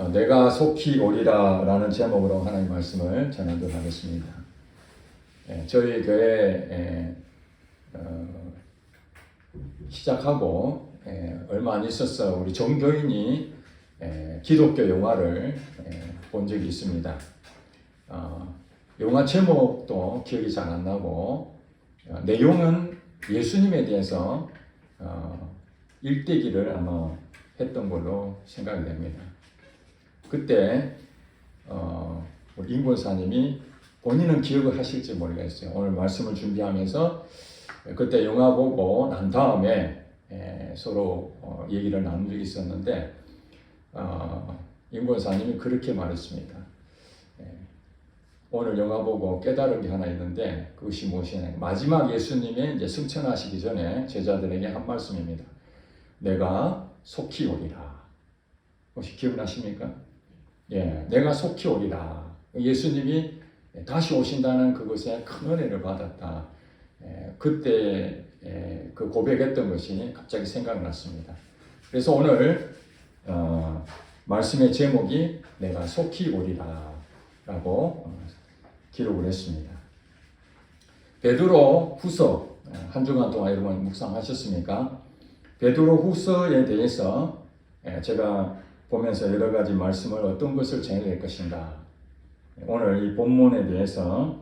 내가 속히 오리라 라는 제목으로 하나님 말씀을 전하도록 하겠습니다. 저희 교회 시작하고 얼마 안 있어서 우리 종교인이 기독교 영화를 본 적이 있습니다. 영화 제목도 기억이 잘 안 나고 내용은 예수님에 대해서 일대기를 아마 했던 걸로 생각이 됩니다. 그때 우리 임 권사님이 본인은 기억을 하실지 모르겠어요. 오늘 말씀을 준비하면서 그때 영화 보고 난 다음에 서로 얘기를 나눈 적이 있었는데 임 권사님이 그렇게 말했습니다. 오늘 영화 보고 깨달은 게 하나 있는데 그것이 무엇이냐? 마지막 예수님의 이제 승천하시기 전에 제자들에게 한 말씀입니다. 내가 속히 오리라. 혹시 기억나십니까? 내가 속히 오리라. 예수님이 다시 오신다는 그것에 큰 은혜를 받았다. 그때 그 고백했던 것이 갑자기 생각났습니다. 그래서 오늘 말씀의 제목이 내가 속히 오리라 라고 기록을 했습니다. 베드로 후서 한 주간 동안 여러분 묵상하셨습니까? 베드로 후서에 대해서 제가 보면서 여러 가지 말씀을 어떤 것을 전해낼 것인가. 오늘 이 본문에 대해서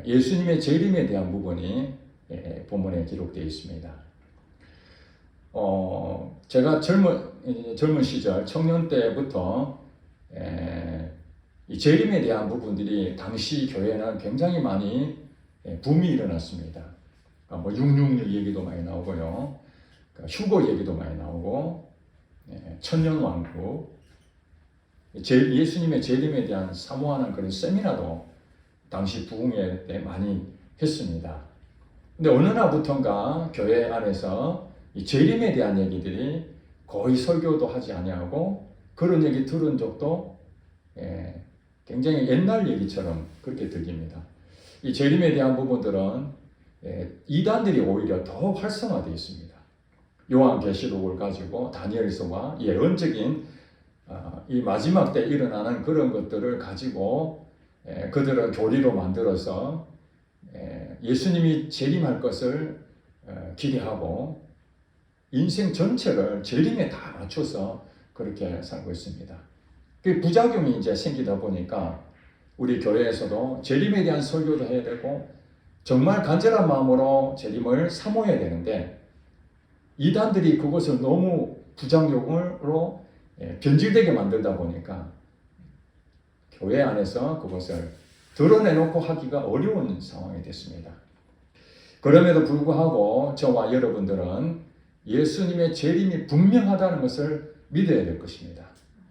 예수님의 재림에 대한 부분이 본문에 기록되어 있습니다. 제가 젊은 시절 청년 때부터 이 재림에 대한 부분들이 당시 교회는 굉장히 많이 붐이 일어났습니다. 666 얘기도 많이 나오고요. 휴거 얘기도 많이 나오고 천년왕국, 예수님의 재림에 대한 사모하는 그런 세미나도 당시 부흥회 때 많이 했습니다. 근데 어느 날부턴가 교회 안에서 이 재림에 대한 얘기들이 거의 설교도 하지 아니하고 그런 얘기 들은 적도 굉장히 옛날 얘기처럼 그렇게 들립니다. 이 재림에 대한 부분들은 이단들이 오히려 더 활성화되어 있습니다. 요한계시록을 가지고 다니엘서와 예언적인 이 마지막 때 일어나는 그런 것들을 가지고 그들은 교리로 만들어서 예수님이 재림할 것을 기대하고 인생 전체를 재림에 다 맞춰서 그렇게 살고 있습니다. 그 부작용이 이제 생기다 보니까 우리 교회에서도 재림에 대한 설교도 해야 되고 정말 간절한 마음으로 재림을 사모해야 되는데 이단들이 그것을 너무 부작용으로 변질되게 만들다 보니까 교회 안에서 그것을 드러내놓고 하기가 어려운 상황이 됐습니다. 그럼에도 불구하고 저와 여러분들은 예수님의 재림이 분명하다는 것을 믿어야 될 것입니다.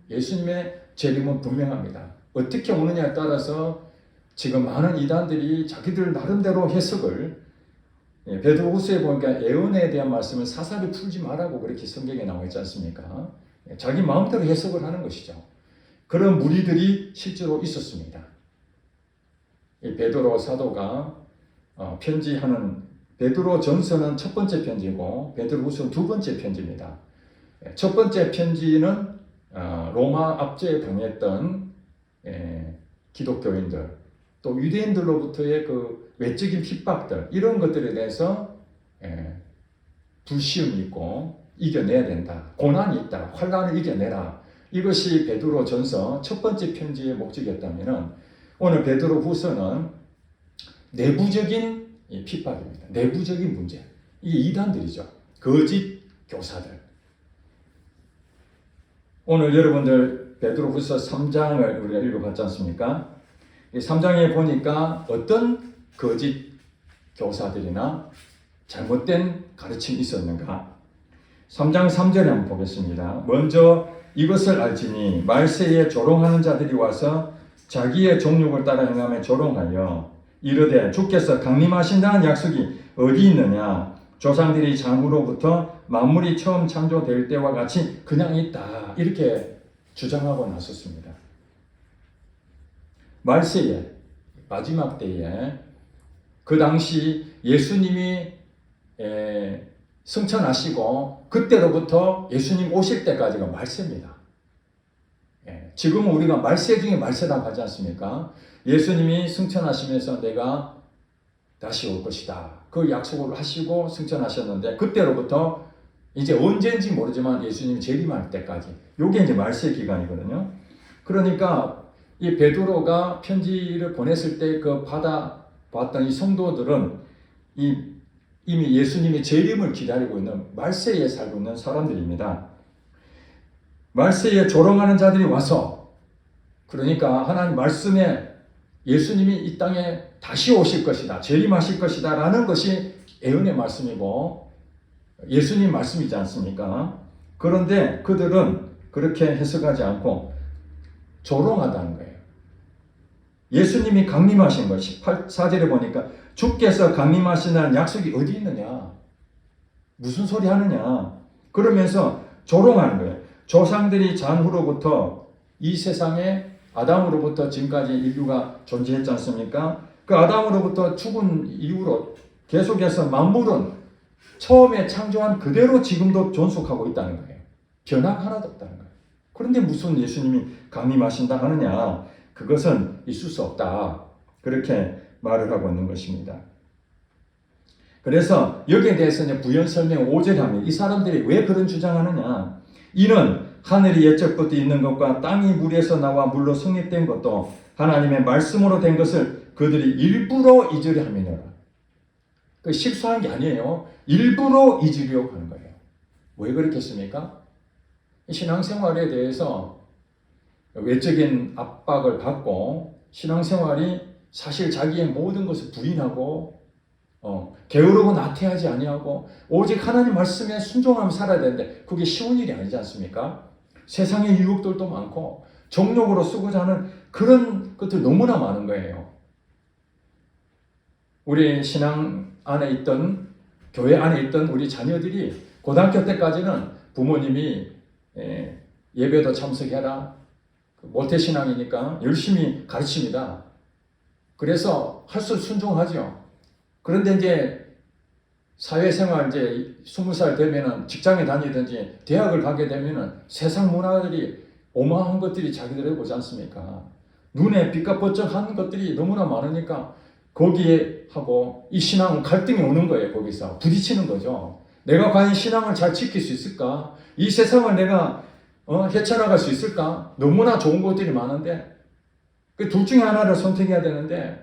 예수님의 재림은 분명합니다. 어떻게 오느냐에 따라서 지금 많은 이단들이 자기들 나름대로 해석을 베드로후서에 보니까 예언에 대한 말씀을 사사리 풀지 말라고 그렇게 성경에 나와 있지 않습니까? 자기 마음대로 해석을 하는 것이죠. 그런 무리들이 실제로 있었습니다. 베드로 사도가 편지하는 베드로 전서는 첫 번째 편지고 베드로후서는 두 번째 편지입니다. 첫 번째 편지는 로마 압제에 당했던 기독교인들 또 유대인들로부터의 그 외적인 핍박들 이런 것들에 대해서 불시험이 있고 이겨내야 된다. 고난이 있다. 환난을 이겨내라. 이것이 베드로 전서 첫 번째 편지의 목적이었다면 오늘 베드로 후서는 내부적인 핍박입니다. 내부적인 문제. 이게 이단들이죠. 거짓 교사들. 오늘 여러분들 베드로 후서 3장을 우리가 읽어봤지 않습니까? 이 3장에 보니까 어떤 거짓 교사들이나 잘못된 가르침이 있었는가? 3장 3절에 한번 보겠습니다. 먼저 이것을 알지니 말세에 조롱하는 자들이 와서 자기의 종욕을 따라 행하며 조롱하여 이르되 주께서 강림하신다는 약속이 어디 있느냐? 조상들이 장으로부터 만물이 처음 창조될 때와 같이 그냥 있다. 이렇게 주장하고 나섰습니다. 말세에 마지막 때에 그 당시 예수님이 승천하시고 그때로부터 예수님 오실 때까지가 말세입니다. 지금은 우리가 말세 중에 말세라고 하지 않습니까? 예수님이 승천하시면서 내가 다시 올 것이다. 그 약속을 하시고 승천하셨는데 그때로부터 이제 언제인지 모르지만 예수님이 재림할 때까지 요게 이제 말세 기간이거든요. 그러니까 이 베드로가 편지를 보냈을 때 그 받아봤던 이 성도들은 이미 예수님의 재림을 기다리고 있는 말세에 살고 있는 사람들입니다. 말세에 조롱하는 자들이 와서 그러니까 하나님 말씀에 예수님이 이 땅에 다시 오실 것이다. 재림하실 것이다. 라는 것이 예언의 말씀이고 예수님 말씀이지 않습니까? 그런데 그들은 그렇게 해석하지 않고 조롱하다는 거예요. 예수님이 강림하신 것, 14절에 보니까 주께서 강림하신다는 약속이 어디 있느냐? 무슨 소리 하느냐? 그러면서 조롱하는 거예요. 조상들이 잔후로부터 이 세상에 아담으로부터 지금까지 인류가 존재했지 않습니까? 그 아담으로부터 죽은 이후로 계속해서 만물은 처음에 창조한 그대로 지금도 존속하고 있다는 거예요. 변화가 하나도 없다는 거예요. 그런데 무슨 예수님이 강림하신다 하느냐? 그것은 있을 수 없다. 그렇게 말을 하고 있는 것입니다. 그래서 여기에 대해서 이제 부연 설명 5절에 하면 이 사람들이 왜 그런 주장하느냐? 이는 하늘이 옛적부터 있는 것과 땅이 물에서 나와 물로 성립된 것도 하나님의 말씀으로 된 것을 그들이 일부러 잊으려 함이니라. 실수한 게 아니에요. 일부러 잊으려고 하는 거예요. 왜 그렇겠습니까? 신앙생활에 대해서 외적인 압박을 받고 신앙생활이 사실 자기의 모든 것을 부인하고 게으르고 나태하지 아니하고 오직 하나님 말씀에 순종하며 살아야 되는데 그게 쉬운 일이 아니지 않습니까? 세상의 유혹들도 많고 정욕으로 쓰고자 하는 그런 것들 너무나 많은 거예요. 우리 신앙 안에 있던 교회 안에 있던 우리 자녀들이 고등학교 때까지는 부모님이 예배도 참석해라. 모태신앙이니까 열심히 가르칩니다. 그래서 할 수 순종하죠. 그런데 이제 사회생활 이제 20살 되면은 직장에 다니든지 대학을 가게 되면은 세상 문화들이 어마어마한 것들이 자기들에게 오지 않습니까? 눈에 빛과 번쩍한 것들이 너무나 많으니까 거기에 하고 이 신앙은 갈등이 오는 거예요. 거기서 부딪히는 거죠. 내가 과연 신앙을 잘 지킬 수 있을까? 이 세상을 내가 헤쳐나갈 수 있을까? 너무나 좋은 것들이 많은데 그 둘 중에 하나를 선택해야 되는데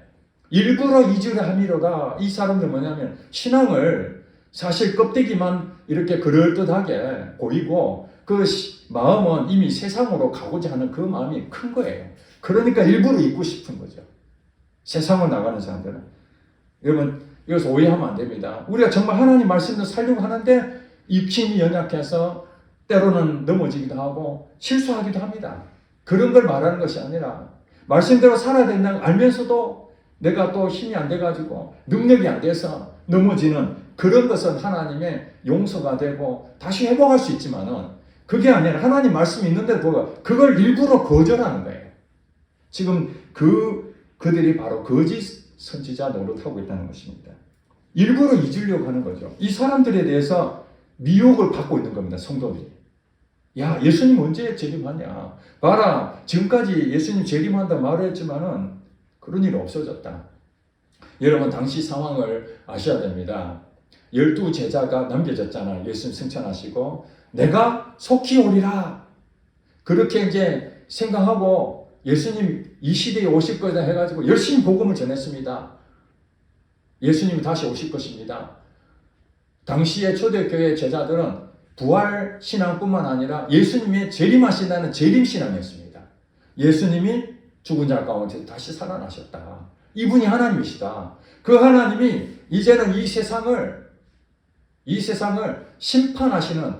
일부러 잊으려 함이로다. 이 사람들 뭐냐면 신앙을 사실 껍데기만 이렇게 그럴듯하게 보이고 그 마음은 이미 세상으로 가고자 하는 그 마음이 큰 거예요. 그러니까 일부러 잊고 싶은 거죠. 세상으로 나가는 사람들은. 여러분 이것을 오해하면 안 됩니다. 우리가 정말 하나님 말씀을 살려고 하는데 육신이 연약해서 때로는 넘어지기도 하고 실수하기도 합니다. 그런 걸 말하는 것이 아니라 말씀대로 살아야 된다는 걸 알면서도 내가 또 힘이 안 돼가지고 능력이 안 돼서 넘어지는 그런 것은 하나님의 용서가 되고 다시 회복할 수 있지만은 그게 아니라 하나님 말씀이 있는데도 불구하고 그걸 일부러 거절하는 거예요. 지금 그들이 바로 거짓 선지자 노릇하고 있다는 것입니다. 일부러 잊으려고 하는 거죠. 이 사람들에 대해서 미혹을 받고 있는 겁니다. 성도들이. 야, 예수님 언제 재림하냐? 봐라, 지금까지 예수님 재림한다 말을 했지만은 그런 일이 없어졌다. 여러분 당시 상황을 아셔야 됩니다. 12 제자가 남겨졌잖아요. 예수님 승천하시고 내가 속히 오리라. 그렇게 이제 생각하고 예수님 이 시대에 오실 거다 해가지고 열심히 복음을 전했습니다. 예수님이 다시 오실 것입니다. 당시의 초대교회 제자들은 부활 신앙뿐만 아니라 예수님의 재림하신다는 재림신앙이었습니다. 예수님이 죽은 자 가운데 다시 살아나셨다. 이분이 하나님이시다. 그 하나님이 이제는 이 세상을 심판하시는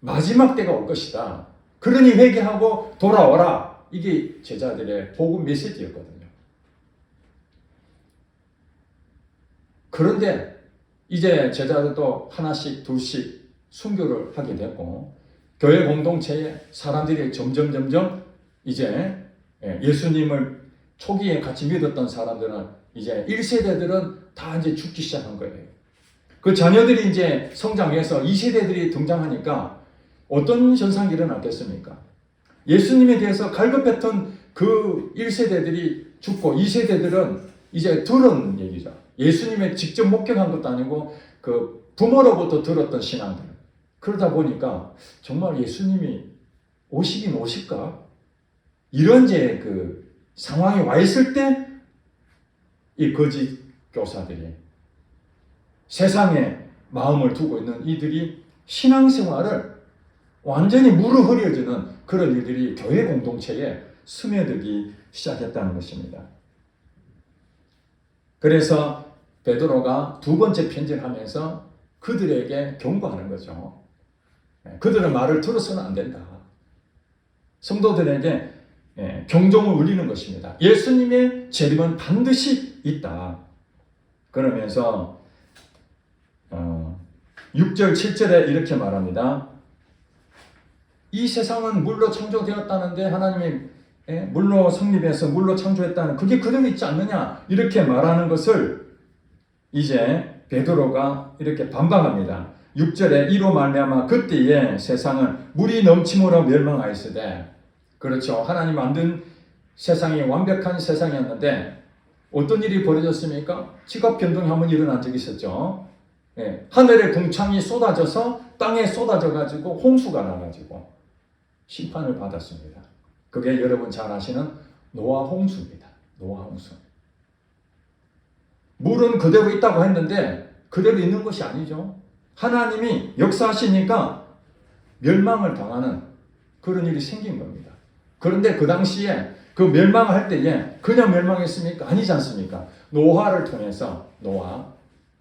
마지막 때가 올 것이다. 그러니 회개하고 돌아오라. 이게 제자들의 복음 메시지였거든요. 그런데 이제 제자들도 하나씩 둘씩 순교를 하게 됐고 교회 공동체에 사람들이 점점 이제 예수님을 초기에 같이 믿었던 사람들은 이제 1세대들은 다 이제 죽기 시작한 거예요. 그 자녀들이 이제 성장해서 2세대들이 등장하니까 어떤 현상이 일어났겠습니까? 예수님에 대해서 갈급했던 그 1세대들이 죽고 2세대들은 이제 들은 얘기죠. 예수님의 직접 목격한 것도 아니고 그 부모로부터 들었던 신앙들. 그러다 보니까 정말 예수님이 오시긴 오실까? 이런 이제 그 상황에 와 있을 때 이 거짓 교사들이 세상에 마음을 두고 있는 이들이 신앙생활을 완전히 무릎 흐려지는 그런 일들이 교회 공동체에 스며들기 시작했다는 것입니다. 그래서 베드로가 두 번째 편지를 하면서 그들에게 경고하는 거죠. 그들은 말을 들어서는 안 된다. 성도들에게 경종을 울리는 것입니다. 예수님의 재림은 반드시 있다. 그러면서 6절 7절에 이렇게 말합니다. 이 세상은 물로 창조되었다는데 하나님이 물로 성립해서 물로 창조했다는 그게 그대로 있지 않느냐 이렇게 말하는 것을 이제 베드로가 이렇게 반박합니다. 6절에 이로 말미암아 그때에 세상은 물이 넘침으로 멸망하였으되 그렇죠. 하나님 만든 세상이 완벽한 세상이었는데 어떤 일이 벌어졌습니까? 지각 변동이 한번 일어난 적이 있었죠. 하늘의 궁창이 쏟아져서 땅에 쏟아져 가지고 홍수가 나가지고 심판을 받았습니다. 그게 여러분 잘 아시는 노아 홍수입니다. 노아 홍수. 물은 그대로 있다고 했는데 그대로 있는 것이 아니죠. 하나님이 역사하시니까 멸망을 당하는 그런 일이 생긴 겁니다. 그런데 그 당시에 그 멸망을 할 때에 그냥 멸망했습니까? 아니지 않습니까? 노아를 통해서 노아,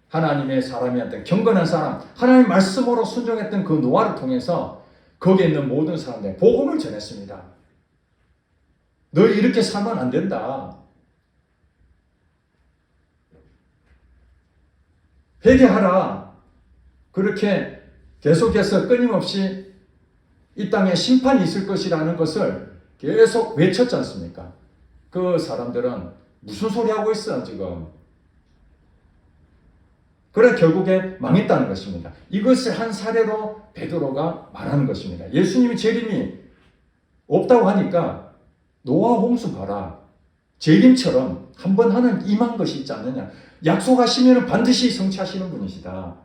하나님의 사람이었던 경건한 사람, 하나님 말씀으로 순종했던 그 노아를 통해서 거기에 있는 모든 사람들 복음을 전했습니다. 너희 이렇게 살면 안 된다. 회개하라. 그렇게 계속해서 끊임없이 이 땅에 심판이 있을 것이라는 것을 계속 외쳤지 않습니까? 그 사람들은 무슨 소리 하고 있어 지금. 그래 결국에 망했다는 것입니다. 이것을 한 사례로 베드로가 말하는 것입니다. 예수님이 재림이 없다고 하니까 노아 홍수 봐라. 재림처럼 한번 하는 임한 것이 있지 않느냐. 약속하시면 반드시 성취하시는 분이시다.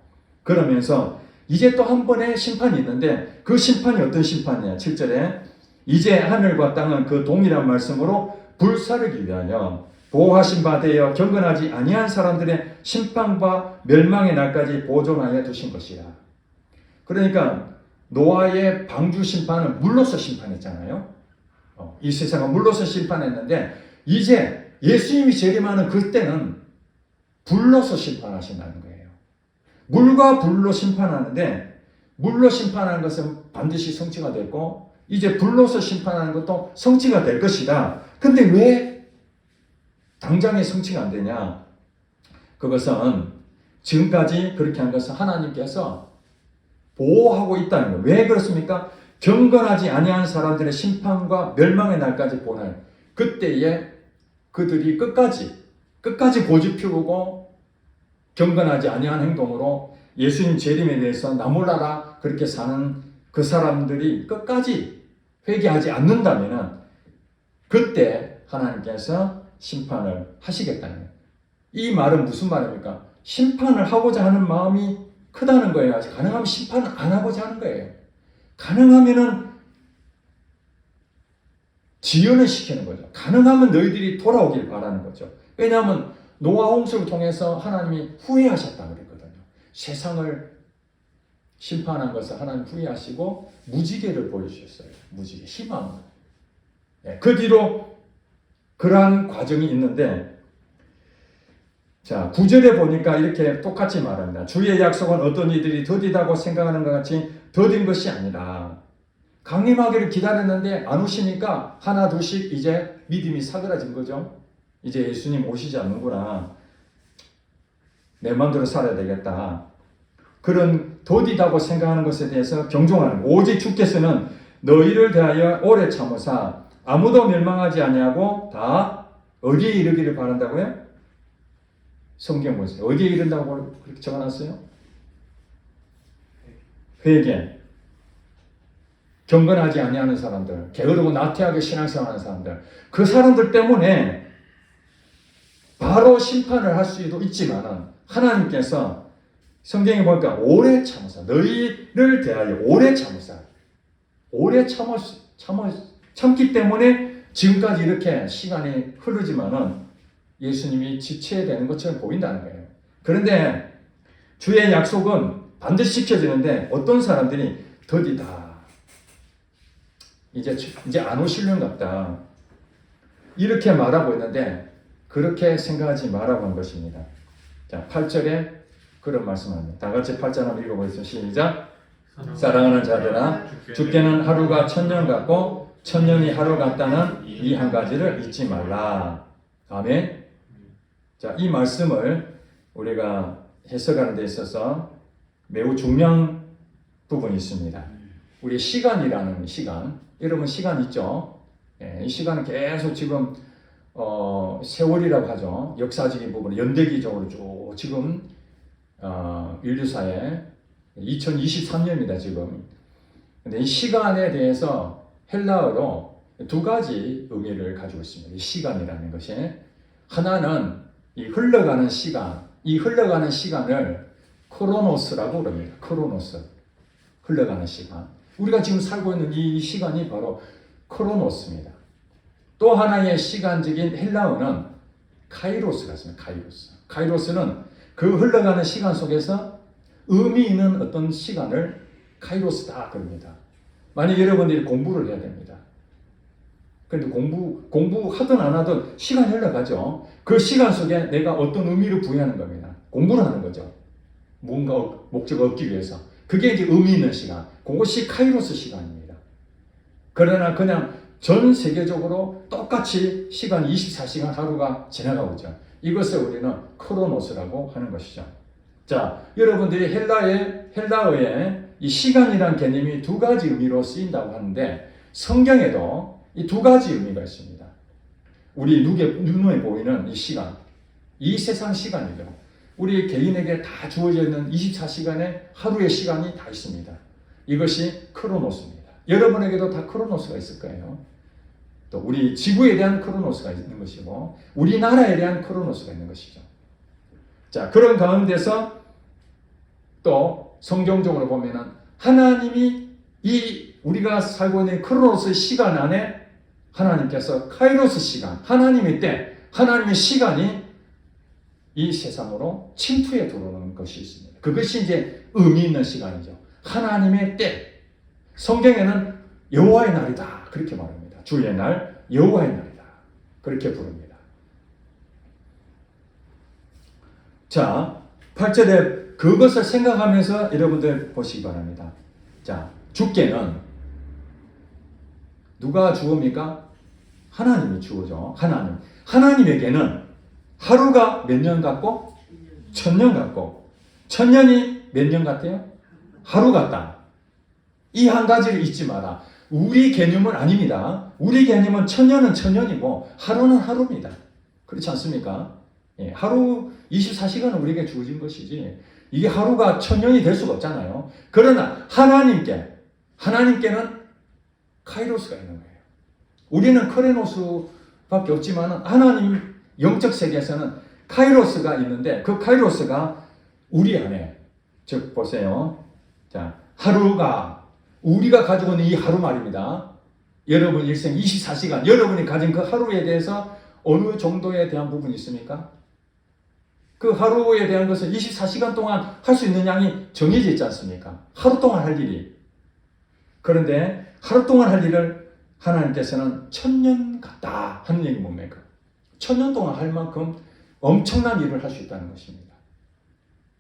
그러면서 이제 또 한 번의 심판이 있는데 그 심판이 어떤 심판이냐. 7절에 이제 하늘과 땅은 그 동일한 말씀으로 불사르기 위하여 보호하신 바 되어 경건하지 아니한 사람들의 심판과 멸망의 날까지 보존하여 두신 것이라. 그러니까 노아의 방주 심판은 물로서 심판했잖아요. 이 세상은 물로서 심판했는데 이제 예수님이 재림하는 그때는 불로서 심판하신다는 거예요. 물과 불로 심판하는데 물로 심판하는 것은 반드시 성취가 됐고 이제 불로서 심판하는 것도 성취가 될 것이다. 근데 왜 당장에 성취가 안 되냐? 그것은 지금까지 그렇게 한 것은 하나님께서 보호하고 있다는 거예요. 왜 그렇습니까? 경건하지 아니한 사람들의 심판과 멸망의 날까지 보낼 그때에 그들이 끝까지 고집 피우고 경건하지 아니한 행동으로 예수님 재림에 대해서 나몰라라 그렇게 사는 그 사람들이 끝까지 회개하지 않는다면 그때 하나님께서 심판을 하시겠다는 거예요. 이 말은 무슨 말입니까? 심판을 하고자 하는 마음이 크다는 거예요. 가능하면 심판을 안 하고자 하는 거예요. 가능하면은 지연을 시키는 거죠. 가능하면 너희들이 돌아오길 바라는 거죠. 왜냐하면 노아 홍수를 통해서 하나님이 후회하셨다고 그랬거든요. 세상을 심판한 것을 하나님 후회하시고 무지개를 보여주셨어요. 무지개, 희망. 그 뒤로 그러한 과정이 있는데 자 9절에 보니까 이렇게 똑같이 말합니다. 주의 약속은 어떤 이들이 더디다고 생각하는 것 같이 더딘 것이 아니라 강림하기를 기다렸는데 안 오시니까 하나 둘씩 이제 믿음이 사그라진 거죠. 이제 예수님 오시지 않는구나. 내 마음대로 살아야 되겠다. 그런 더디다고 생각하는 것에 대해서 경종하는 거예요. 오직 주께서는 너희를 대하여 오래 참으사 아무도 멸망하지 아니하고 다 어디에 이르기를 바란다고요? 성경 보세요. 어디에 이른다고 그렇게 적어놨어요? 회개. 경건하지 아니하는 사람들, 게으르고 나태하게 신앙생활하는 사람들, 그 사람들 때문에 바로 심판을 할 수도 있지만은 하나님께서 성경에 보니까 오래 참으사, 너희를 대하여 오래 참으사, 오래 참기 때문에 지금까지 이렇게 시간이 흐르지만은 예수님이 지쳐야 되는 것처럼 보인다는 거예요. 그런데 주의 약속은 반드시 지켜지는데 어떤 사람들이 더디다, 이제 안 오시려는 것 같다, 이렇게 말하고 있는데 그렇게 생각하지 말라고 한 것입니다. 자, 8절에 그런 말씀합니다. 다 같이 8절 한번 읽어보겠습니다. 시작. 사랑하는 자들아, 주께는 하루가 천년 같고 천년이 하루 같다는 이 한 가지를 잊지 말라. 아멘. 자, 이 말씀을 우리가 해석하는 데 있어서 매우 중요한 부분이 있습니다. 우리 시간이라는 시간, 여러분 시간 있죠? 이 시간은 계속 지금 세월이라고 하죠. 역사적인 부분, 연대기적으로 쭉 지금 인류사에 2023년입니다, 지금. 근데 이 시간에 대해서 헬라어로 두 가지 의미를 가지고 있습니다. 이 시간이라는 것이. 하나는 이 흘러가는 시간, 이 흘러가는 시간을 크로노스라고 그럽니다. 크로노스. 흘러가는 시간. 우리가 지금 살고 있는 이 시간이 바로 크로노스입니다. 또 하나의 시간적인 헬라어는 카이로스가 있습니다. 카이로스. 카이로스는 그 흘러가는 시간 속에서 의미 있는 어떤 시간을 카이로스다 그럽니다. 만약 여러분들이 공부를 해야 됩니다. 그런데 공부하든 안 하든 시간이 흘러가죠. 그 시간 속에 내가 어떤 의미를 부여하는 겁니다. 공부를 하는 거죠. 뭔가 목적을 얻기 위해서. 그게 이제 의미 있는 시간. 그것이 카이로스 시간입니다. 그러나 그냥 전 세계적으로 똑같이 시간 24시간 하루가 지나가고 있죠. 이것을 우리는 크로노스라고 하는 것이죠. 자, 여러분들이 헬라어에 이 시간이란 개념이 두 가지 의미로 쓰인다고 하는데 성경에도 이 두 가지 의미가 있습니다. 우리 눈에 보이는 이 시간, 이 세상 시간이죠. 우리 개인에게 다 주어져 있는 24시간의 하루의 시간이 다 있습니다. 이것이 크로노스입니다. 여러분에게도 다 크로노스가 있을 거예요. 또 우리 지구에 대한 크로노스가 있는 것이고 우리나라에 대한 크로노스가 있는 것이죠. 자, 그런 가운데서 또 성경적으로 보면은 하나님이 이 우리가 살고 있는 크로노스 시간 안에 하나님께서 카이로스 시간, 하나님의 때, 하나님의 시간이 이 세상으로 침투해 들어오는 것이 있습니다. 그것이 이제 의미 있는 시간이죠. 하나님의 때. 성경에는 여호와의 날이다 그렇게 말합니다. 주의 날, 여호와의 날이다 그렇게 부릅니다. 자, 8절에 그것을 생각하면서 여러분들 보시기 바랍니다. 자, 주께는 누가 주옵니까? 하나님이 주어죠. 하나님에게는 하루가 몇 년 같고 천년 같고 천년이 몇 년 같아요? 하루 같다. 이 한 가지를 잊지 마라. 우리 개념은 아닙니다. 우리 개념은 천년은 천년이고 하루는 하루입니다. 그렇지 않습니까? 예, 하루 24시간은 우리에게 주어진 것이지 이게 하루가 천년이 될 수가 없잖아요. 그러나 하나님께는 카이로스가 있는 거예요. 우리는 크레노스밖에 없지만 하나님 영적 세계에서는 카이로스가 있는데 그 카이로스가 우리 안에 즉 보세요. 자, 하루가 우리가 가지고 있는 이 하루 말입니다. 여러분 일생 24시간 여러분이 가진 그 하루에 대해서 어느 정도에 대한 부분이 있습니까? 그 하루에 대한 것을 24시간 동안 할 수 있는 양이 정해져 있지 않습니까? 하루 동안 할 일이. 그런데 하루 동안 할 일을 하나님께서는 천년 같다 하는 얘기 뭡니까? 천년 동안 할 만큼 엄청난 일을 할 수 있다는 것입니다.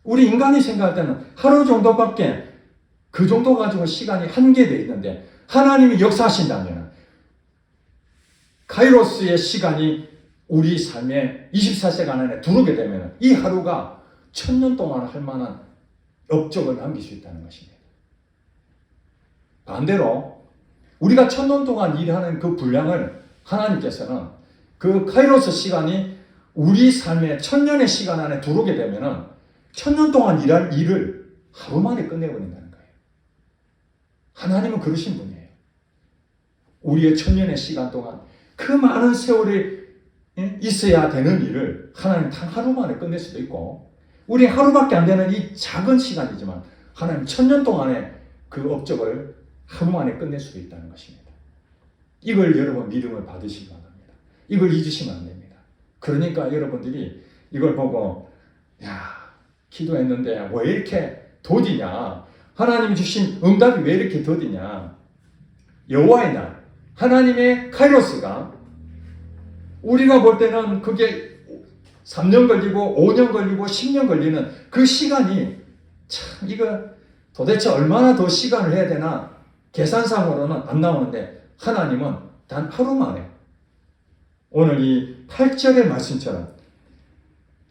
우리 인간이 생각할 때는 하루 정도밖에 그 정도 가지고 시간이 한계되어 있는데 하나님이 역사하신다면 카이로스의 시간이 우리 삶에 24시간 안에 들어오게 되면 이 하루가 천년 동안 할 만한 업적을 남길 수 있다는 것입니다. 반대로 우리가 천년 동안 일하는 그 분량을 하나님께서는 그 카이로스 시간이 우리 삶의 천년의 시간 안에 들어오게 되면 천년 동안 일할 일을 하루 만에 끝내버린다는 거예요. 하나님은 그러신 분이에요. 우리의 천년의 시간 동안 그 많은 세월이 있어야 되는 일을 하나님 단 하루 만에 끝낼 수도 있고, 우리 하루밖에 안 되는 이 작은 시간이지만 하나님 천년 동안의 그 업적을 하루 만에 끝낼 수도 있다는 것입니다. 이걸 여러분 믿음을 받으시기 바랍니다. 이걸 잊으시면 안 됩니다. 그러니까 여러분들이 이걸 보고 기도했는데 왜 이렇게 더디냐, 하나님이 주신 응답이 왜 이렇게 더디냐, 여호와의 날, 하나님의 카이로스가 우리가 볼 때는 그게 3년 걸리고 5년 걸리고 10년 걸리는 그 시간이 참 이거 도대체 얼마나 더 시간을 해야 되나 계산상으로는 안 나오는데, 하나님은 단 하루 만에 오늘 이 8절의 말씀처럼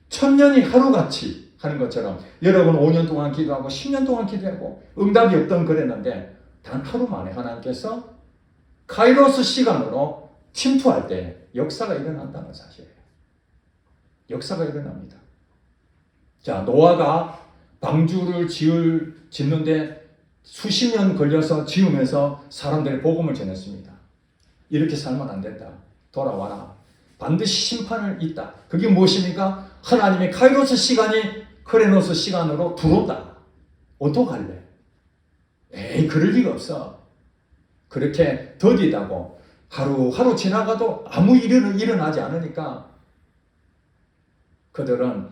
천년이 하루같이 하는 것처럼 여러분 5년 동안 기도하고 10년 동안 기도하고 응답이 없던 그랬는데 단 하루 만에 하나님께서 카이로스 시간으로 침투할 때 역사가 일어난다는 사실이에요. 역사가 일어납니다. 자, 노아가 방주를 짓는데 수십 년 걸려서 지으면서 사람들의 복음을 전했습니다. 이렇게 살면 안 된다. 돌아와라. 반드시 심판을 있다. 그게 무엇입니까? 하나님의 카이로스 시간이 크레노스 시간으로 들어온다. 어떡할래? 에이, 그럴 리가 없어. 그렇게 더디다고 하루하루 지나가도 아무 일은 일어나지 않으니까 그들은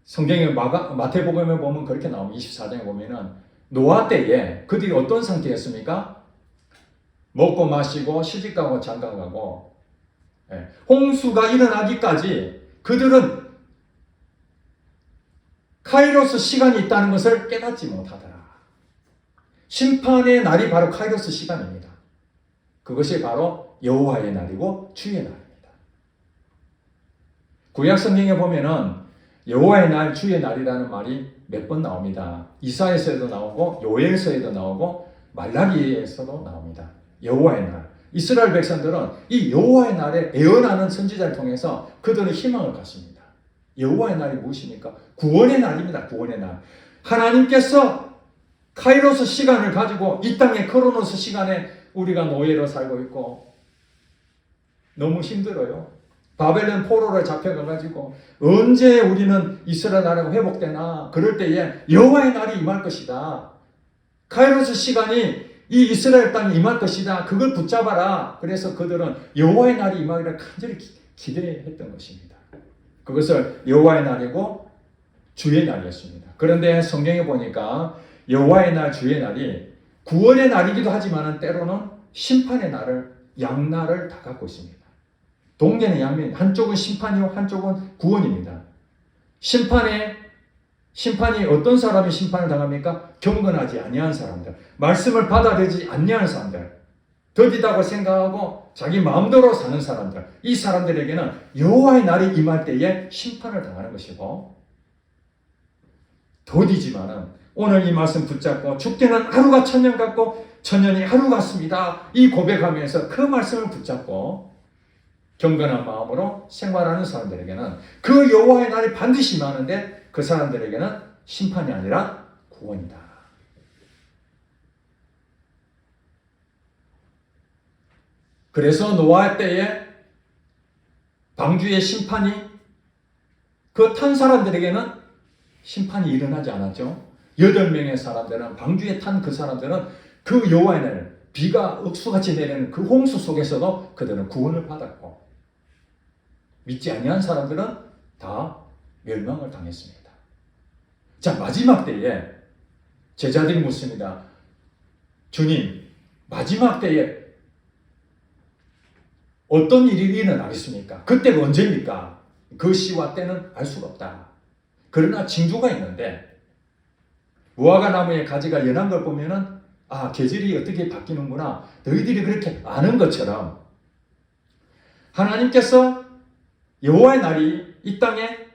성경의 마태복음에 보면 그렇게 나오면 24장에 보면은 노아 때에 그들이 어떤 상태였습니까? 먹고 마시고 시집가고 장가가고, 홍수가 일어나기까지 그들은 카이로스 시간이 있다는 것을 깨닫지 못하더라. 심판의 날이 바로 카이로스 시간입니다. 그것이 바로 여호와의 날이고 주의 날입니다. 구약 성경에 보면은 여호와의 날, 주의 날이라는 말이 몇 번 나옵니다. 이사야서에도 나오고 요엘서에도 나오고 말라기에서도 나옵니다. 여호와의 날. 이스라엘 백성들은 이 여호와의 날에 애언하는 선지자를 통해서 그들은 희망을 갖습니다. 여호와의 날이 무엇입니까? 구원의 날입니다. 구원의 날. 하나님께서 카이로스 시간을 가지고 이 땅의 크로노스 시간에 우리가 노예로 살고 있고 너무 힘들어요. 바벨론 포로로 잡혀가가지고 언제 우리는 이스라엘 나라가 회복되나, 그럴 때에 여호와의 날이 임할 것이다. 카이로스 시간이 이 이스라엘 땅에 임할 것이다. 그걸 붙잡아라. 그래서 그들은 여호와의 날이 임하기를 간절히 기대했던 것입니다. 그것을 여호와의 날이고 주의 날이었습니다. 그런데 성경에 보니까 여호와의 날, 주의 날이 구원의 날이기도 하지만 때로는 심판의 날을, 양날을 다 갖고 있습니다. 동년의 양면, 한쪽은 심판이요 한쪽은 구원입니다. 심판이 어떤 사람이 심판을 당합니까? 경건하지 아니한 사람들, 말씀을 받아들이지 아니한 사람들, 더디다고 생각하고 자기 마음대로 사는 사람들, 이 사람들에게는 여호와의 날이 임할 때에 심판을 당하는 것이고, 더디지만은 오늘 이 말씀 붙잡고 죽게는 하루가 천년 같고 천년이 하루 같습니다. 이 고백하면서 그 말씀을 붙잡고 경건한 마음으로 생활하는 사람들에게는 그 여호와의 날이 반드시 임하는데 그 사람들에게는 심판이 아니라 구원이다. 그래서 노아 때에 방주의 심판이 그 탄 사람들에게는 심판이 일어나지 않았죠. 8명의 사람들은, 방주에 탄 그 사람들은 그 여호와의 날, 비가 억수같이 내리는 그 홍수 속에서도 그들은 구원을 받았고, 믿지 아니한 사람들은 다 멸망을 당했습니다. 자, 마지막 때에 제자들이 묻습니다. 주님, 마지막 때에 어떤 일이 일어나겠습니까? 그때가 언제입니까? 그 시와 때는 알 수가 없다. 그러나 징조가 있는데, 무화과 나무의 가지가 연한 걸 보면은 계절이 어떻게 바뀌는구나, 너희들이 그렇게 아는 것처럼 하나님께서 여호와의 날이 이 땅에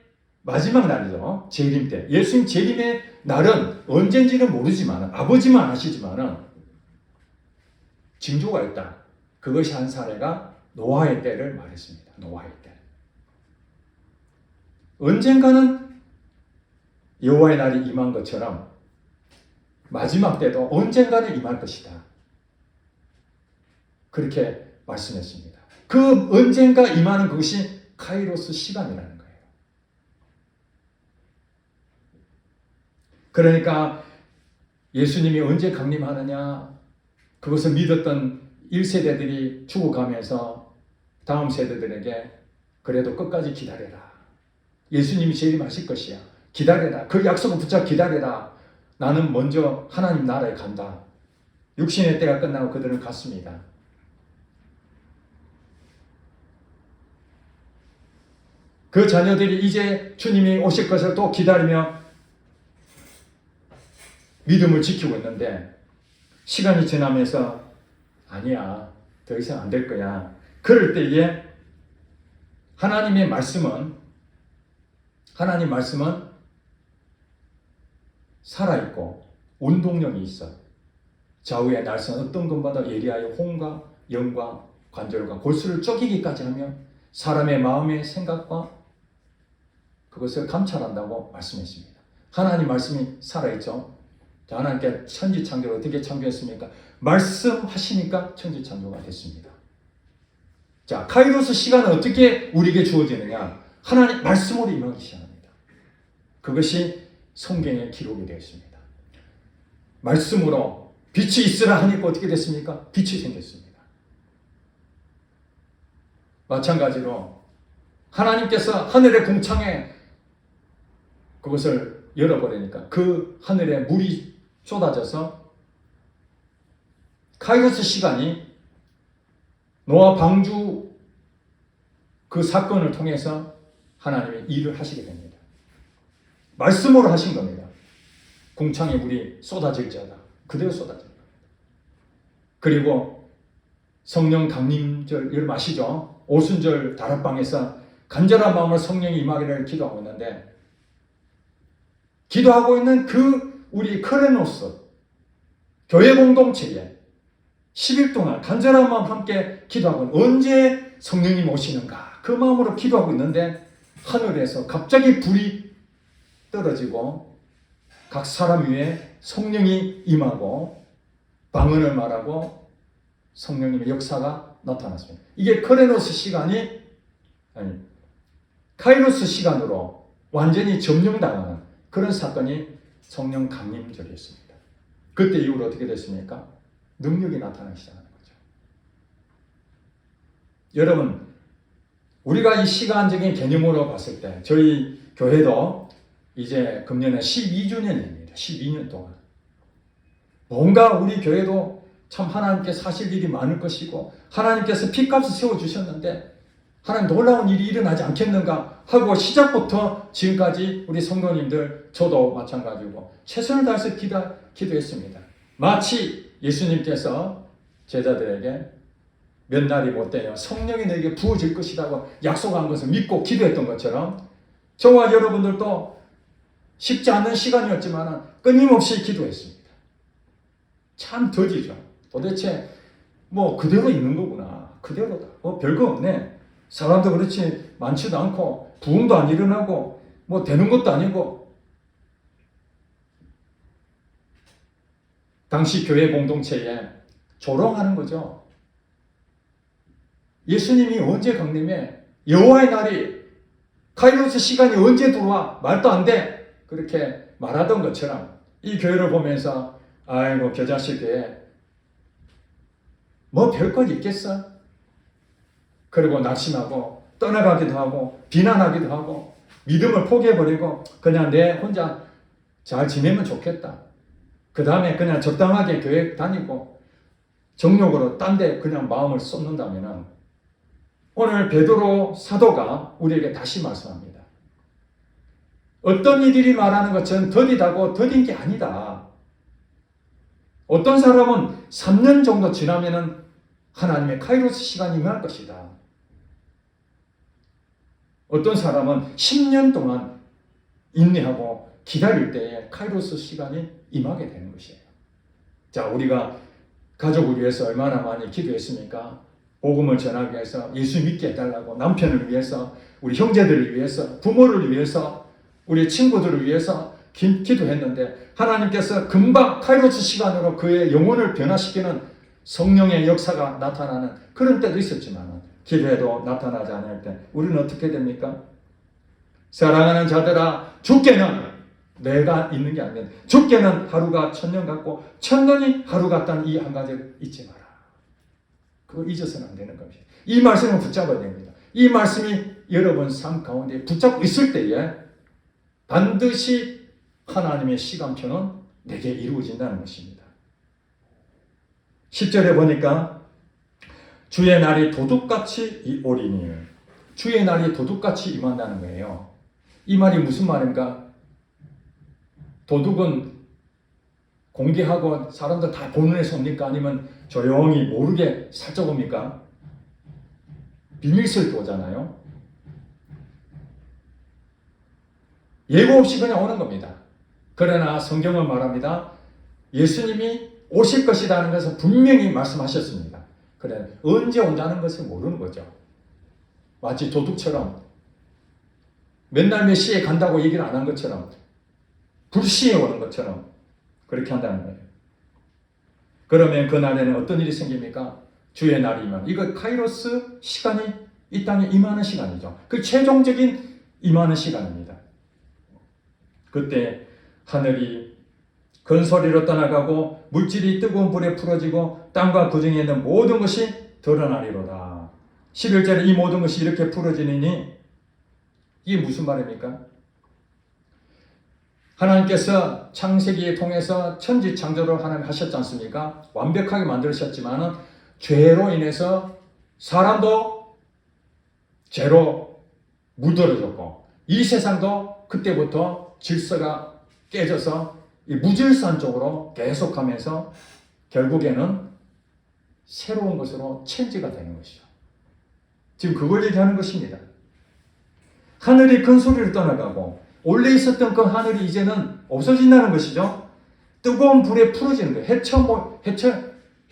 마지막 날이죠. 재림 때. 예수님 재림의 날은 언젠지는 모르지만, 아버지만 아시지만은 징조가 있다. 그것이 한 사례가 노아의 때를 말했습니다. 노아의 때. 언젠가는 여호와의 날이 임한 것처럼 마지막 때도 언젠가는 임할 것이다. 그렇게 말씀했습니다. 그 언젠가 임하는 그것이 카이로스 시간이라는 거예요. 그러니까 예수님이 언제 강림하느냐, 그것을 믿었던 1세대들이 죽어가면서 다음 세대들에게 그래도 끝까지 기다려라. 예수님이 재림하실 것이야. 기다려라. 그 약속을 붙잡아 기다려라. 나는 먼저 하나님 나라에 간다. 육신의 때가 끝나고 그들은 갔습니다. 그 자녀들이 이제 주님이 오실 것을 또 기다리며 믿음을 지키고 있는데 시간이 지나면서 아니야, 더 이상 안 될 거야. 그럴 때에 하나님 말씀은 살아있고 운동력이 있어. 좌우의 날선 어떤 것보다 예리하여 혼과 영과 관절과 골수를 쪼개기까지 하며 사람의 마음의 생각과 그것을 감찰한다고 말씀했습니다. 하나님 말씀이 살아있죠. 자, 하나님께 천지창조를 어떻게 창조했습니까? 말씀하시니까 천지창조가 됐습니다. 자, 카이로스 시간은 어떻게 우리에게 주어지느냐? 하나님 말씀으로 임하기 시작합니다. 그것이 성경에 기록이 되어 있습니다. 말씀으로 빛이 있으라 하니까 어떻게 됐습니까? 빛이 생겼습니다. 마찬가지로 하나님께서 하늘의 궁창에 그것을 열어버리니까 그 하늘에 물이 쏟아져서 카이로스 시간이 노아 방주 그 사건을 통해서 하나님이 일을 하시게 됩니다. 말씀으로 하신 겁니다. 궁창에 물이 쏟아질지어다. 그대로 쏟아집니다. 그리고 성령 강림절 여러분 아시죠? 오순절 다락방에서 간절한 마음으로 성령이 임하기를 기도하고 있는데 기도하고 있는 그 우리 크레노스 교회 공동체에 10일 동안 간절한 마음 함께 기도하고 언제 성령님 오시는가 그 마음으로 기도하고 있는데 하늘에서 갑자기 불이 떨어지고 각 사람 위에 성령이 임하고 방언을 말하고 성령님의 역사가 나타났습니다. 이게 크레노스 시간이 카이로스 시간으로 완전히 점령당하는 그런 사건이 성령 강림절이었습니다. 그때 이후로 어떻게 됐습니까? 능력이 나타나기 시작하는 거죠. 여러분, 우리가 이 시간적인 개념으로 봤을 때 저희 교회도 이제 금년에 12주년입니다. 12년 동안. 뭔가 우리 교회도 참 하나님께서 하실 일이 많을 것이고 하나님께서 피값을 세워주셨는데 하나님 놀라운 일이 일어나지 않겠는가 하고 시작부터 지금까지 우리 성도님들 저도 마찬가지고 최선을 다해서 기도했습니다. 마치 예수님께서 제자들에게 몇 날이 못 되면 성령이 너에게 부어질 것이라고 약속한 것을 믿고 기도했던 것처럼 저와 여러분들도 쉽지 않은 시간이었지만 끊임없이 기도했습니다. 참 더디죠. 도대체 뭐 그대로 있는 거구나. 그대로다. 별거 없네. 사람도 그렇지 많지도 않고 부흥도 안 일어나고 뭐 되는 것도 아니고 당시 교회 공동체에 조롱하는 거죠. 예수님이 언제 강림해? 여호와의 날이 카이로스 시간이 언제 들어와? 말도 안 돼. 그렇게 말하던 것처럼 이 교회를 보면서 아이고 겨자씨 교회 뭐 별것 있겠어? 그리고 낙심하고 떠나가기도 하고 비난하기도 하고 믿음을 포기해버리고 그냥 내 혼자 잘 지내면 좋겠다. 그 다음에 그냥 적당하게 교회 다니고 정욕으로 딴 데 그냥 마음을 쏟는다면 오늘 베드로 사도가 우리에게 다시 말씀합니다. 어떤 이들이 말하는 것처럼 더디다고 더딘 게 아니다. 어떤 사람은 3년 정도 지나면은 하나님의 카이로스 시간이 임할 것이다. 어떤 사람은 10년 동안 인내하고 기다릴 때에 카이로스 시간이 임하게 되는 것이에요. 자, 우리가 가족을 위해서 얼마나 많이 기도했습니까? 복음을 전하기 위해서 예수 믿게 해달라고 남편을 위해서 우리 형제들을 위해서 부모를 위해서 우리 친구들을 위해서 기도했는데 하나님께서 금방 카이로스 시간으로 그의 영혼을 변화시키는 성령의 역사가 나타나는 그런 때도 있었지만 기도해도 나타나지 않을 때 우리는 어떻게 됩니까? 사랑하는 자들아, 주께는 내가 있는 게 아니라 주께는 하루가 천년 같고 천년이 하루 같다는 이 한 가지를 잊지 마라. 그거 잊어서는 안 되는 겁니다. 이 말씀을 붙잡아야 됩니다. 이 말씀이 여러분 삶 가운데 붙잡고 있을 때에 반드시 하나님의 시간표는 내게 이루어진다는 것입니다. 10절에 보니까 주의 날이 도둑같이 오리니, 주의 날이 도둑같이 임한다는 거예요. 이 말이 무슨 말입니까? 도둑은 공개하고 사람들 다 보는 데서 옵니까? 아니면 조용히 모르게 살짝 옵니까? 비밀스럽게 오잖아요. 예고 없이 그냥 오는 겁니다. 그러나 성경은 말합니다. 예수님이 오실 것이라는 것을 분명히 말씀하셨습니다. 그래, 언제 온다는 것을 모르는 거죠. 마치 도둑처럼 맨날 몇 시에 간다고 얘기를 안 한 것처럼 불시에 오는 것처럼 그렇게 한다는 거예요. 그러면 그 날에는 어떤 일이 생깁니까? 주의 날이면 이거 카이로스 시간이 이 땅에 임하는 시간이죠. 그 최종적인 임하는 시간입니다. 그때 하늘이 큰 소리로 떠나가고 물질이 뜨거운 불에 풀어지고 땅과 그 중에 있는 모든 것이 드러나리로다. 11절에 이 모든 것이 이렇게 풀어지니 이게 무슨 말입니까? 하나님께서 창세기에 통해서 천지 창조를 하나님 하셨지 않습니까? 완벽하게 만드셨지만 죄로 인해서 사람도 죄로 물들어졌고 이 세상도 그때부터 질서가 깨져서 이 무질서한 쪽으로 계속하면서 결국에는 새로운 것으로 체인지가 되는 것이죠. 지금 그걸 얘기하는 것입니다. 하늘이 큰 소리를 떠나가고 원래 있었던 그 하늘이 이제는 없어진다는 것이죠. 뜨거운 불에 풀어지는 거예요.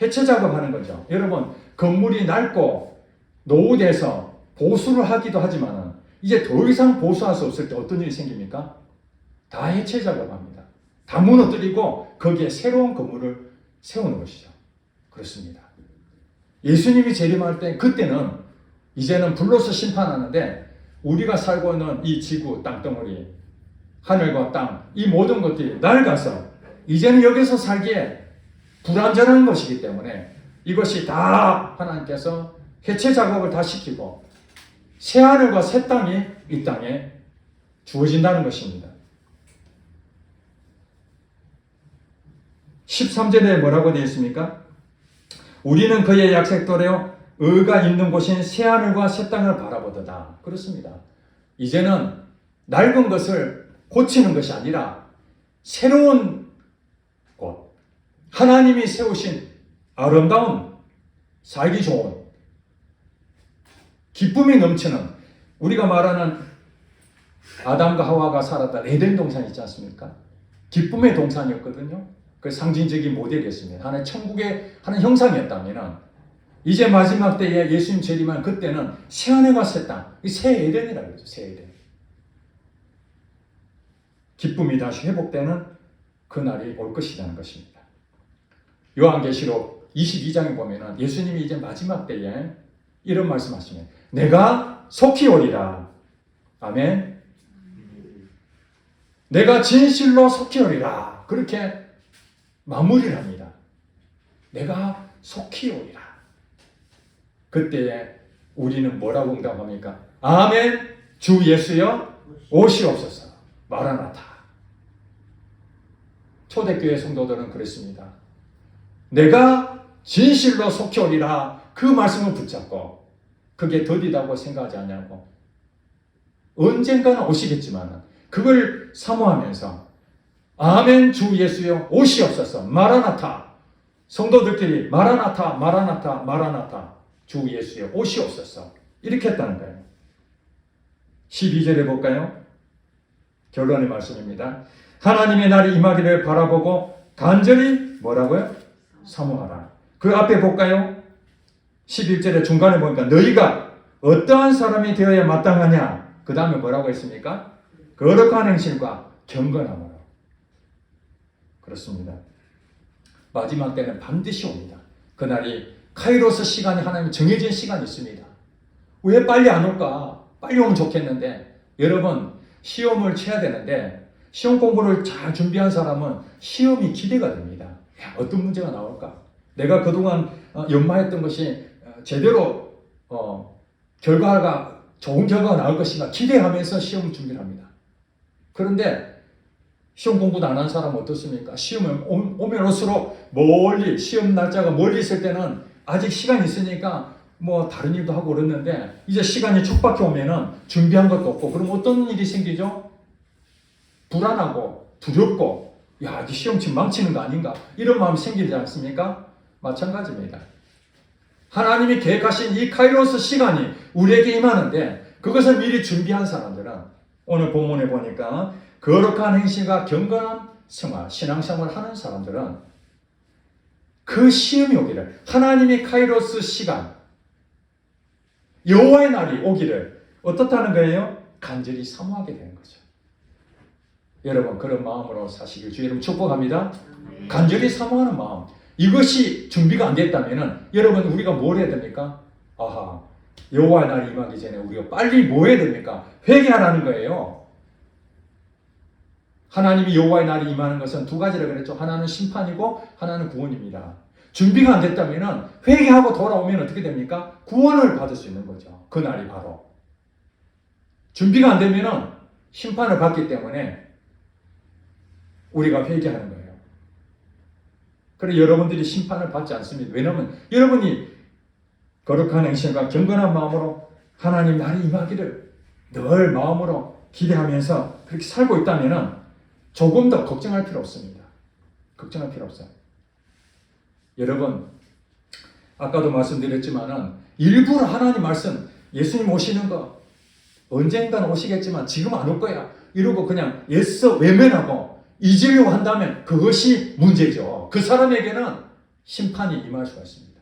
해체 작업하는 거죠. 여러분, 건물이 낡고 노후돼서 보수를 하기도 하지만 이제 더 이상 보수할 수 없을 때 어떤 일이 생깁니까? 다 해체 작업합니다. 다 무너뜨리고 거기에 새로운 건물을 세우는 것이죠. 그렇습니다. 예수님이 재림할 때 그때는 이제는 불로서 심판하는데 우리가 살고 있는 이 지구, 땅덩어리, 하늘과 땅, 이 모든 것들이 낡아서 이제는 여기서 살기에 불완전한 것이기 때문에 이것이 다 하나님께서 해체 작업을 다 시키고 새 하늘과 새 땅이 이 땅에 주어진다는 것입니다. 13절에 뭐라고 되어 있습니까? 우리는 그의 약속대로 의가 있는 곳인 새 하늘과 새 땅을 바라보도다. 그렇습니다. 이제는 낡은 것을 고치는 것이 아니라 새로운 곳, 하나님이 세우신 아름다운 살기 좋은 기쁨이 넘치는 우리가 말하는 아담과 하와가 살았던 에덴 동산 있지 않습니까? 기쁨의 동산이었거든요. 그 상징적인 모델이었습니다. 하나의 천국의 하나의 형상이었다면 이제 마지막 때에 예수님 재림한 그때는 새 하늘과 새 땅, 새 에덴이라고 그러죠. 새 에덴. 기쁨이 다시 회복되는 그날이 올 것이라는 것입니다. 요한계시록 22장에 보면 예수님이 이제 마지막 때에 이런 말씀하시면 내가 속히 오리라. 아멘. 내가 진실로 속히 오리라. 그렇게 마무리를 합니다. 내가 속히 오리라. 그때에 우리는 뭐라고 응답합니까? 아멘. 주 예수여 오시옵소서. 마라나타. 초대교회 성도들은 그랬습니다. 내가 진실로 속히 오리라. 그 말씀을 붙잡고 그게 더디다고 생각하지 않냐고. 언젠가는 오시겠지만 그걸 사모하면서 아멘 주 예수여 오시옵소서. 마라나타. 성도들끼리 마라나타 마라나타 마라나타. 주 예수여 오시옵소서. 이렇게 했다는 거예요. 12절에 볼까요? 결론의 말씀입니다. 하나님의 날이 임하기를 바라보고 간절히 뭐라고요? 사모하라. 그 앞에 볼까요? 11절의 중간에 보니까 너희가 어떠한 사람이 되어야 마땅하냐? 그 다음에 뭐라고 했습니까? 거룩한 행실과 경건함으로. 그렇습니다. 마지막 때는 반드시 옵니다. 그날이 카이로스 시간이 하나님 정해진 시간이 있습니다. 왜 빨리 안 올까? 빨리 오면 좋겠는데 여러분 시험을 쳐야 되는데 시험 공부를 잘 준비한 사람은 시험이 기대가 됩니다. 야, 어떤 문제가 나올까? 내가 그동안 연마했던 것이 제대로 결과가 좋은 결과가 나올 것인가 기대하면서 시험을 준비를 합니다. 그런데 시험 공부도 안 한 사람은 어떻습니까? 시험을 오면 올수록 멀리 시험 날짜가 멀리 있을 때는 아직 시간이 있으니까 뭐 다른 일도 하고 그랬는데 이제 시간이 촉박해 오면은 준비한 것도 없고 그럼 어떤 일이 생기죠? 불안하고 두렵고 야, 이 시험 지금 망치는 거 아닌가? 이런 마음이 생기지 않습니까? 마찬가지입니다. 하나님이 계획하신 이 카이로스 시간이 우리에게 임하는데 그것을 미리 준비한 사람들은 오늘 본문에 보니까 거룩한 행실과 경건한 생활, 신앙생활을 하는 사람들은 그 시험이 오기를 하나님의 카이로스 시간 여호와의 날이 오기를 어떻다는 거예요? 간절히 사모하게 되는 거죠. 여러분 그런 마음으로 사시길 주 여러분 축복합니다. 간절히 사모하는 마음 이것이 준비가 안 됐다면 여러분 우리가 뭘 해야 됩니까? 아하 여호와의 날이 임하기 전에 우리가 빨리 뭐 해야 됩니까? 회개하라는 거예요. 하나님이 여호와의 날이 임하는 것은 두 가지라 그랬죠. 하나는 심판이고 하나는 구원입니다. 준비가 안 됐다면 회개하고 돌아오면 어떻게 됩니까? 구원을 받을 수 있는 거죠. 그 날이 바로. 준비가 안 되면 심판을 받기 때문에 우리가 회개하는 거예요. 그래 여러분들이 심판을 받지 않습니다. 왜냐하면 여러분이 거룩한 행실과 경건한 마음으로 하나님 날이 임하기를 늘 마음으로 기대하면서 그렇게 살고 있다면 조금 더 걱정할 필요 없습니다. 걱정할 필요 없어요. 여러분 아까도 말씀드렸지만은 일부러 하나님 말씀 예수님 오시는 거 언젠가는 오시겠지만 지금 안 올 거야 이러고 그냥 애써 외면하고 잊으려고 한다면 그것이 문제죠. 그 사람에게는 심판이 임할 수가 있습니다.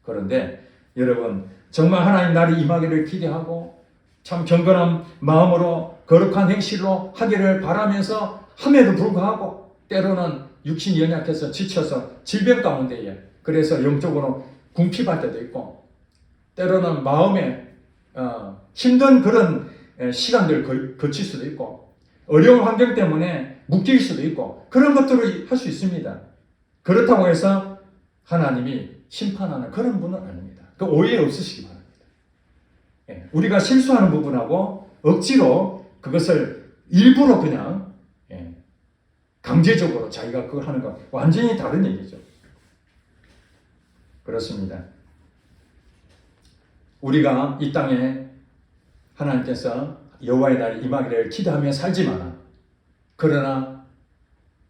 그런데 여러분 정말 하나님 날이 임하기를 기대하고 참 경건한 마음으로 거룩한 행실로 하기를 바라면서 함에도 불구하고 때로는 육신이 연약해서 지쳐서 질병 가운데에 그래서 영적으로 궁핍할 때도 있고 때로는 마음에 힘든 그런 시간들을 거칠 수도 있고 어려운 환경 때문에 묶일 수도 있고 그런 것들을 할 수 있습니다. 그렇다고 해서 하나님이 심판하는 그런 분은 아닙니다. 그 오해 없으시기 바랍니다. 우리가 실수하는 부분하고 억지로 그것을 일부러 그냥 강제적으로 자기가 그걸 하는 거 완전히 다른 얘기죠. 그렇습니다. 우리가 이 땅에 하나님께서 여호와의 날이 임하기를 기대하며 살지만 그러나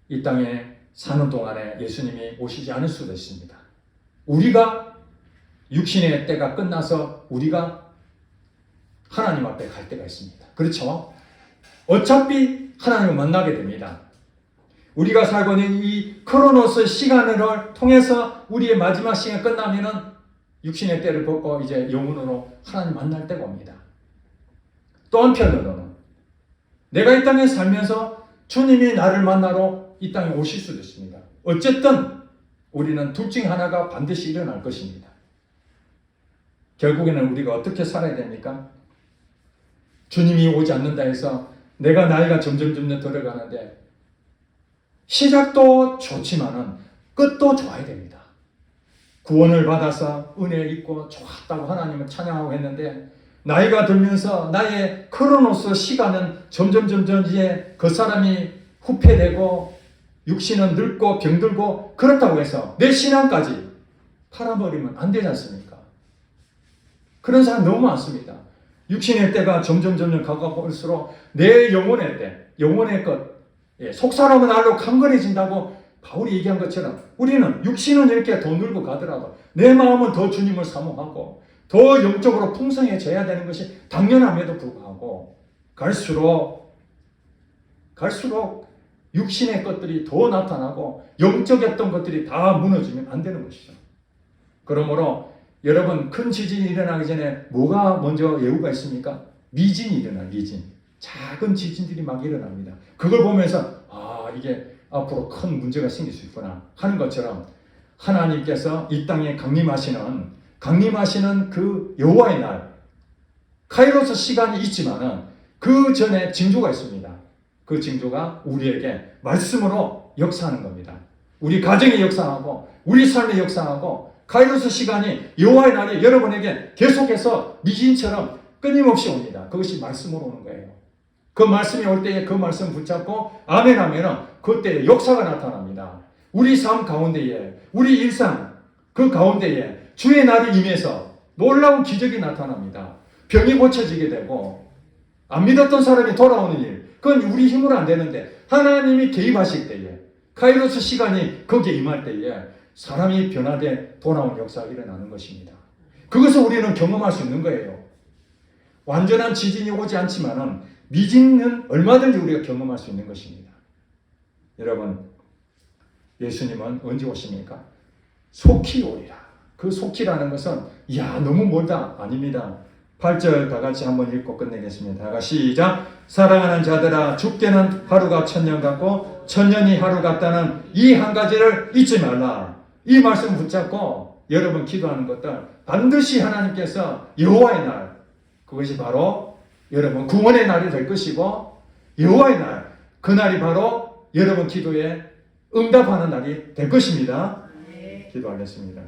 이 땅에 사는 동안에 예수님이 오시지 않을 수도 있습니다. 우리가 육신의 때가 끝나서 우리가 하나님 앞에 갈 때가 있습니다. 그렇죠? 어차피 하나님을 만나게 됩니다. 우리가 살고 있는 이 크로노스 시간을 통해서 우리의 마지막 시간이 끝나면은 육신의 때를 벗고 이제 영혼으로 하나님 만날 때가 옵니다. 또 한편으로는 내가 이 땅에 살면서 주님이 나를 만나러 이 땅에 오실 수도 있습니다. 어쨌든 우리는 둘 중에 하나가 반드시 일어날 것입니다. 결국에는 우리가 어떻게 살아야 됩니까? 주님이 오지 않는다 해서 내가 나이가 점점 들어가는데 시작도 좋지만은 끝도 좋아야 됩니다. 구원을 받아서 은혜 있고 좋았다고 하나님을 찬양하고 했는데 나이가 들면서 나의 크로노스 시간은 점점 이제 그 사람이 후퇴되고 육신은 늙고 병들고 그렇다고 해서 내 신앙까지 팔아버리면 안 되지 않습니까? 그런 사람 너무 많습니다. 육신의 때가 점점 가까울수록 내 영혼의 때, 영혼의 것, 속사람은 알로 강건해진다고 바울이 얘기한 것처럼 우리는 육신은 이렇게 더 늙고 가더라도 내 마음은 더 주님을 사모하고 더 영적으로 풍성해져야 되는 것이 당연함에도 불구하고 갈수록 육신의 것들이 더 나타나고 영적이었던 것들이 다 무너지면 안 되는 것이죠. 그러므로 여러분 큰 지진이 일어나기 전에 뭐가 먼저 예우가 있습니까? 미진이 일어나요. 미진. 작은 지진들이 막 일어납니다. 그걸 보면서 이게 앞으로 큰 문제가 생길 수 있구나 하는 것처럼 하나님께서 이 땅에 강림하시는 그 여호와의 날, 카이로스 시간이 있지만은 그 전에 징조가 있습니다. 그 징조가 우리에게 말씀으로 역사하는 겁니다. 우리 가정에 역사하고 우리 삶에 역사하고 카이로스 시간이 여호와의 날이 여러분에게 계속해서 미진처럼 끊임없이 옵니다. 그것이 말씀으로 오는 거예요. 그 말씀이 올 때에 그 말씀 붙잡고 아멘 하면은 그때 역사가 나타납니다. 우리 삶 가운데에, 우리 일상 그 가운데에 주의 날이 임해서 놀라운 기적이 나타납니다. 병이 고쳐지게 되고 안 믿었던 사람이 돌아오는 일, 그건 우리 힘으로 안 되는데 하나님이 개입하실 때에, 카이로스 시간이 거기에 임할 때에 사람이 변화돼 돌아온 역사가 일어나는 것입니다. 그것을 우리는 경험할 수 있는 거예요. 완전한 지진이 오지 않지만은 미진은 얼마든지 우리가 경험할 수 있는 것입니다. 여러분, 예수님은 언제 오십니까? 속히 오리라. 그 속히라는 것은 너무 멀다. 아닙니다. 8절 다 같이 한번 읽고 끝내겠습니다. 다 같이 시작. 사랑하는 자들아, 죽게는 하루가 천년 같고 천년이 하루 같다는 이 한 가지를 잊지 말라. 이 말씀 붙잡고 여러분 기도하는 것들 반드시 하나님께서 여호와의 날, 그것이 바로 여러분 구원의 날이 될 것이고 여호와의 날, 그 날이 바로 여러분 기도에 응답하는 날이 될 것입니다. 기도하겠습니다.